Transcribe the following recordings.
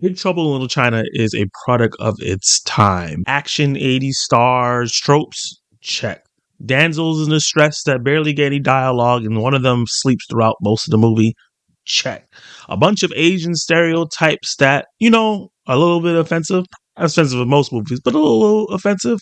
Big Trouble in Little China is a product of its time. Action 80s stars, tropes, check. Damsels in distress that barely get any dialogue, and one of them sleeps throughout most of the movie, check. A bunch of Asian stereotypes that, a little bit offensive. Offensive in most movies, but a little offensive,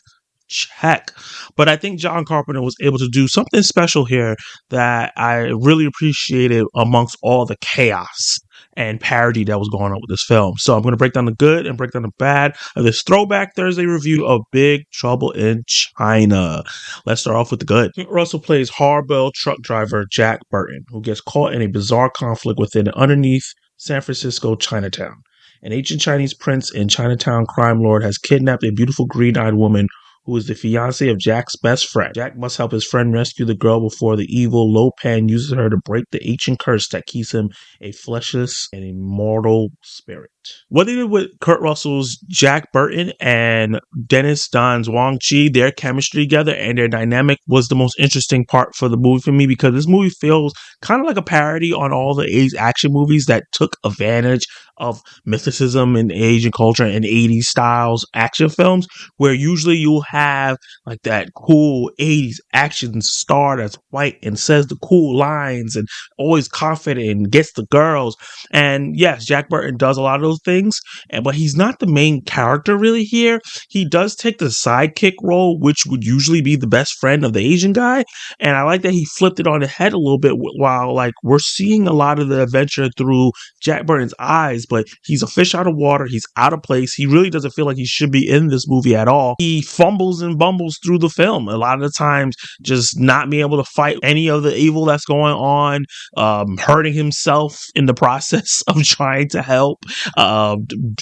check. But I think John Carpenter was able to do something special here that I really appreciated amongst all the chaos and parody that was going on with this film. So I'm going to break down the good and break down the bad of this Throwback Thursday review of Big Trouble in China. Let's start off with the good. Russell plays hard-boiled truck driver Jack Burton, who gets caught in a bizarre conflict within and underneath San Francisco Chinatown. An ancient Chinese prince and Chinatown crime lord has kidnapped a beautiful green-eyed woman who is the fiancee of Jack's best friend. Jack must help his friend rescue the girl before the evil Lo Pan uses her to break the ancient curse that keeps him a fleshless and immortal spirit. What they did with Kurt Russell's Jack Burton and Dennis Don's Wang Chi, their chemistry together and their dynamic was the most interesting part for the movie for me, because this movie feels kind of like a parody on all the action movies that took advantage of mythicism and Asian culture and 80s styles action films, where usually you'll have like that cool 80s action star that's white and says the cool lines and always confident and gets the girls. And yes, Jack Burton does a lot of those things, but he's not the main character really here. He does take the sidekick role, which would usually be the best friend of the Asian guy. And I like that he flipped it on the head a little bit, while like we're seeing a lot of the adventure through Jack Burton's eyes, but he's a fish out of water. He's out of place. He really doesn't feel like he should be in this movie at all. He fumbles and bumbles through the film a lot of the times, just not being able to fight any of the evil that's going on, hurting himself in the process of trying to help,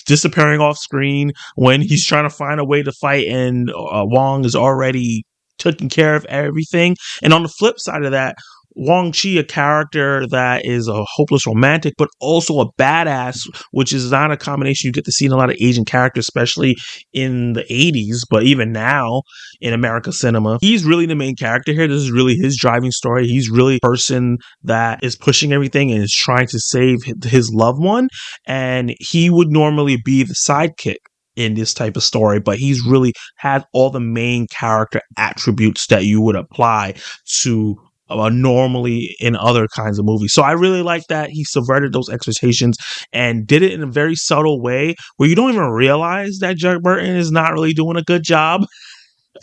disappearing off screen when he's trying to find a way to fight, and Wong is already taking care of everything. And on the flip side of that, Wang Chi, a character that is a hopeless romantic, but also a badass, which is not a combination you get to see in a lot of Asian characters, especially in the 80s, but even now in American cinema. He's really the main character here. This is really his driving story. He's really the person that is pushing everything and is trying to save his loved one. And he would normally be the sidekick in this type of story, but he's really had all the main character attributes that you would apply to normally in other kinds of movies. So I really like that he subverted those expectations and did it in a very subtle way where you don't even realize that Jack Burton is not really doing a good job.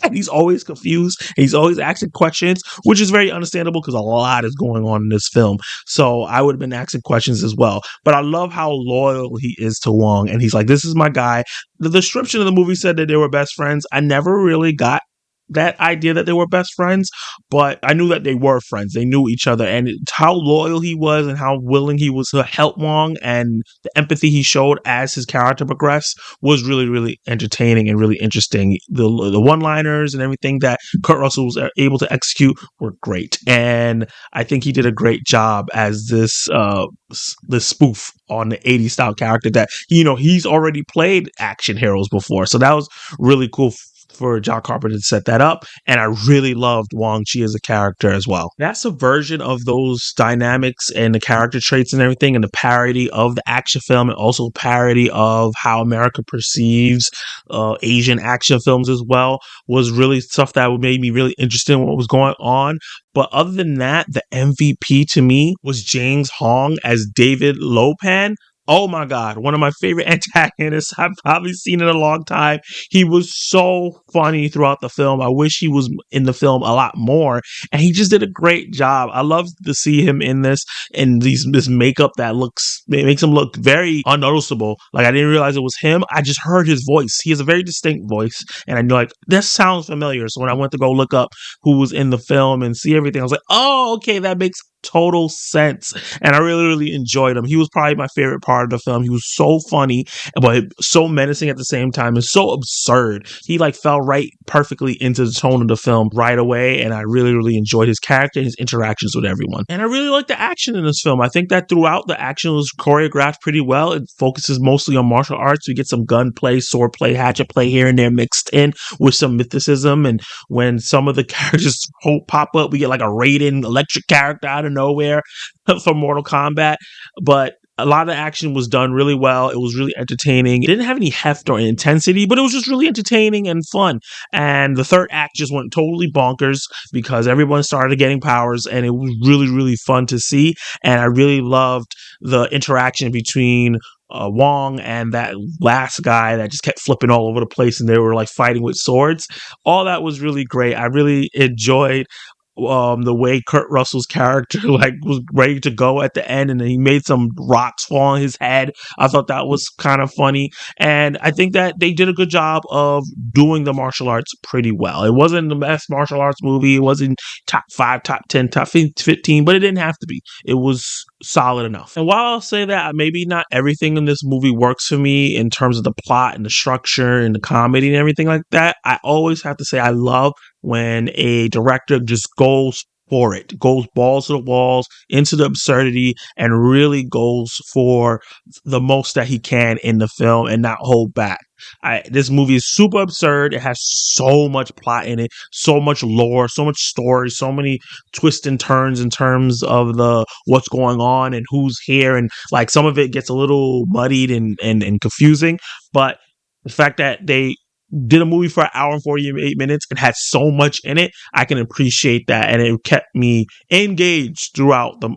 And he's always confused. He's always asking questions, which is very understandable because a lot is going on in this film. So I would have been asking questions as well. But I love how loyal he is to Wong. And he's like, this is my guy. The description of the movie said that they were best friends. I never really got that idea that they were best friends, but I knew that they were friends. They knew each other, and how loyal he was and how willing he was to help Wong and the empathy he showed as his character progressed was really, really entertaining and really interesting. The one-liners and everything that Kurt Russell was able to execute were great, and I think he did a great job as this spoof on the 80s style character that, he's already played action heroes before. So that was really cool for John Carpenter to set that up, and I really loved Wang Chi as a character as well. That's a version of those dynamics and the character traits and everything, and the parody of the action film, and also parody of how America perceives Asian action films as well, was really stuff that made me really interested in what was going on. But other than that, the MVP to me was James Hong as David Lo Pan. Oh my God, one of my favorite antagonists I've probably seen in a long time. He was so funny throughout the film. I wish he was in the film a lot more. And he just did a great job. I love to see him in this makeup that makes him look very unnoticeable. Like I didn't realize it was him. I just heard his voice. He has a very distinct voice. And I knew like, this sounds familiar. So when I went to go look up who was in the film and see everything, I was like, oh, okay, that makes total sense. And I really, really enjoyed him. He was probably my favorite part of the film. He was so funny, but so menacing at the same time, and so absurd. He fell right perfectly into the tone of the film right away, and I really, really enjoyed his character and his interactions with everyone. And I really like the action in this film. I think that throughout the action was choreographed pretty well. It focuses mostly on martial arts. We get some gunplay, sword play, hatchet play here and there mixed in with some mythicism, and when some of the characters pop up, we get like a Raiden electric character out of nowhere for Mortal Kombat. But A lot of the action was done really well. It was really entertaining. It didn't have any heft or intensity, but it was just really entertaining and fun. And the third act just went totally bonkers because everyone started getting powers, and it was really, really fun to see. And I really loved the interaction between Wong and that last guy that just kept flipping all over the place, and they were like fighting with swords. All that was really great. I really enjoyed the way Kurt Russell's character like was ready to go at the end, and then he made some rocks fall on his head. I thought that was kind of funny, and I think that they did a good job of doing the martial arts pretty well. It wasn't the best martial arts movie. It wasn't top 5, top 10, top 15, but it didn't have to be. It was solid enough. And while I'll say that maybe not everything in this movie works for me in terms of the plot and the structure and the comedy and everything like that, I always have to say I love when a director just goes for it, goes balls to the walls, into the absurdity, and really goes for the most that he can in the film and not hold back. This movie is super absurd. It has so much plot in it, so much lore, so much story, so many twists and turns in terms of the what's going on and who's here, and like some of it gets a little muddied and confusing. But the fact that they did a movie for an hour and 48 minutes and had so much in it, I can appreciate that, and it kept me engaged throughout the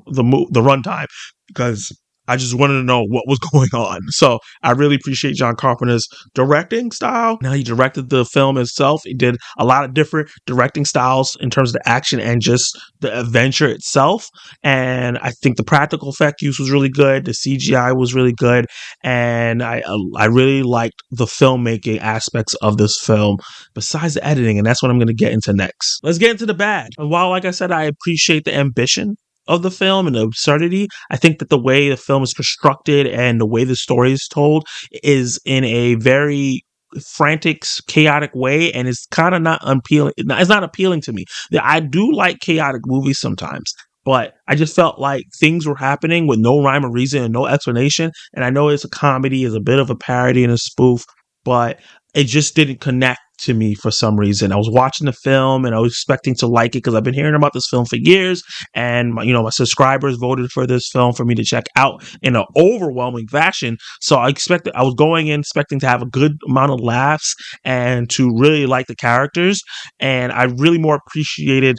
runtime because I just wanted to know what was going on. So I really appreciate John Carpenter's directing style. Now, he directed the film itself. He did a lot of different directing styles in terms of the action and just the adventure itself. And I think the practical effect use was really good. The CGI was really good. And I really liked the filmmaking aspects of this film besides the editing. And that's what I'm going to get into next. Let's get into the bad. And while, like I said, I appreciate the ambition of the film and the absurdity, I think that the way the film is constructed and the way the story is told is in a very frantic, chaotic way, and it's kind of not appealing. It's not appealing to me. I do like chaotic movies sometimes, but I just felt like things were happening with no rhyme or reason and no explanation. And I know it's a comedy, it's a bit of a parody and a spoof, but it just didn't connect to me for some reason. I was watching the film and I was expecting to like it because I've been hearing about this film for years, and my subscribers voted for this film for me to check out in an overwhelming fashion. So I was going in expecting to have a good amount of laughs and to really like the characters, and I really more appreciated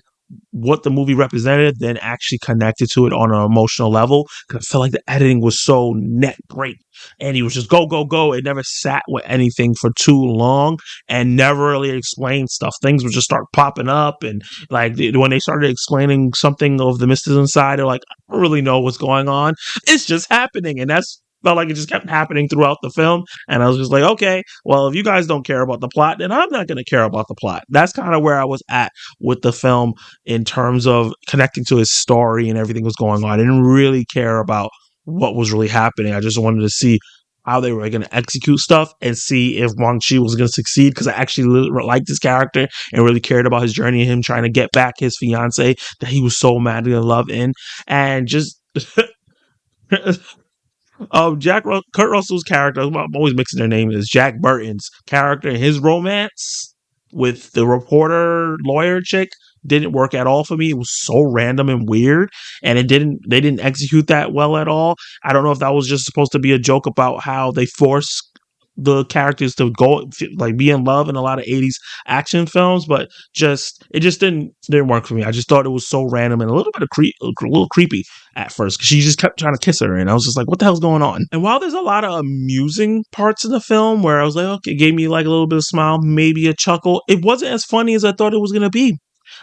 what the movie represented than actually connected to it on an emotional level, because I felt like the editing was so net great, and he was just go go go. It never sat with anything for too long and never really explained stuff. Things would just start popping up, and like when they started explaining something of the mysticism side, they're like, I don't really know what's going on. It's just happening, and that's felt like it just kept happening throughout the film. And I was just like, okay, well, if you guys don't care about the plot, then I'm not going to care about the plot. That's kind of where I was at with the film in terms of connecting to his story and everything was going on. I didn't really care about what was really happening. I just wanted to see how they were going to execute stuff and see if Wang Chi was going to succeed, because I actually liked his character and really cared about his journey and him trying to get back his fiance that he was so madly in love in. And just Kurt Russell's character, I'm always mixing their names, is Jack Burton's character, and his romance with the reporter lawyer chick didn't work at all for me. It was so random and weird, and they didn't execute that well at all. I don't know if that was just supposed to be a joke about how they force the characters to go like be in love in a lot of 80s action films, but it just didn't work for me. I just thought it was so random and a little bit of a little creepy at first, because she just kept trying to kiss her, and I was just like, what the hell's going on? And while there's a lot of amusing parts of the film where I was like, okay, it gave me like a little bit of smile, maybe a chuckle, it wasn't as funny as I thought it was going to be.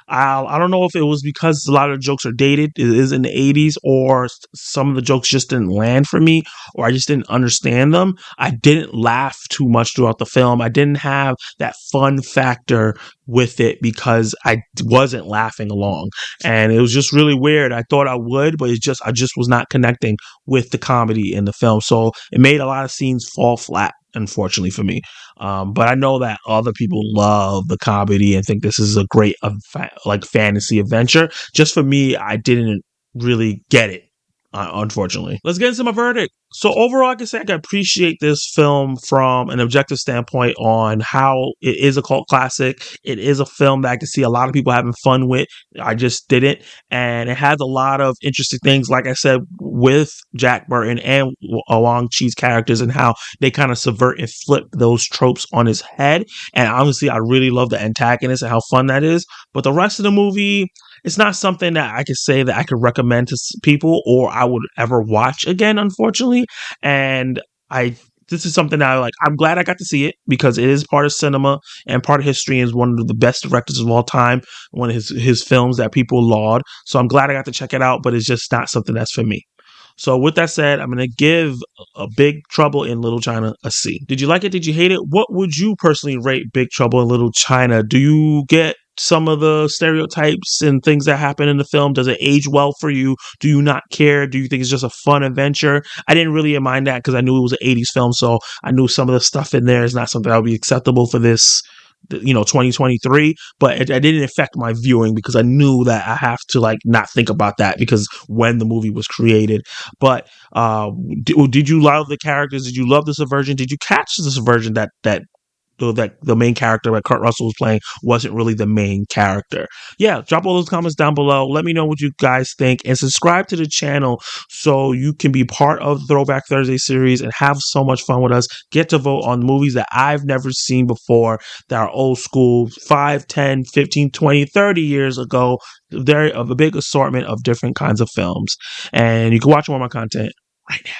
I don't know if it was because a lot of the jokes are dated, it is in the 80s, or some of the jokes just didn't land for me, or I just didn't understand them. I didn't laugh too much throughout the film. I didn't have that fun factor with it because I wasn't laughing along, and it was just really weird. I thought I would, but I just was not connecting with the comedy in the film, so it made a lot of scenes fall flat, unfortunately for me. But I know that other people love the comedy and think this is a great fantasy adventure. Just for me, I didn't really get it, unfortunately. Let's get into my verdict. So overall, I can say I can appreciate this film from an objective standpoint on how it is a cult classic. It is a film that I can see a lot of people having fun with. I just didn't. And it has a lot of interesting things, like I said, with Jack Burton and Wong Chi's characters and how they kind of subvert and flip those tropes on his head. And honestly, I really love the antagonist and how fun that is. But the rest of the movie, it's not something that I could say that I could recommend to people or I would ever watch again, unfortunately. And this is something that I'm glad I got to see it because it is part of cinema and part of history and is one of the best directors of all time. One of his films that people laud. So I'm glad I got to check it out, but it's just not something that's for me. So with that said, I'm going to give a Big Trouble in Little China a C. Did you like it? Did you hate it? What would you personally rate Big Trouble in Little China? Do you get some of the stereotypes and things that happen in the film? Does it age well for you? Do you not care? Do you think it's just a fun adventure? I didn't really mind that because I knew it was an 80s film, so I knew some of the stuff in there is not something that would be acceptable for this 2023, but it didn't affect my viewing because I knew that I have to not think about that because when the movie was created. But did you love the characters? Did you love the subversion? Did you catch the subversion that the main character that Kurt Russell was playing wasn't really the main character? Yeah, drop all those comments down below. Let me know what you guys think and subscribe to the channel so you can be part of the Throwback Thursday series and have so much fun with us. Get to vote on movies that I've never seen before that are old school, 5, 10, 15, 20, 30 years ago. They're of a big assortment of different kinds of films. And you can watch more of my content right now.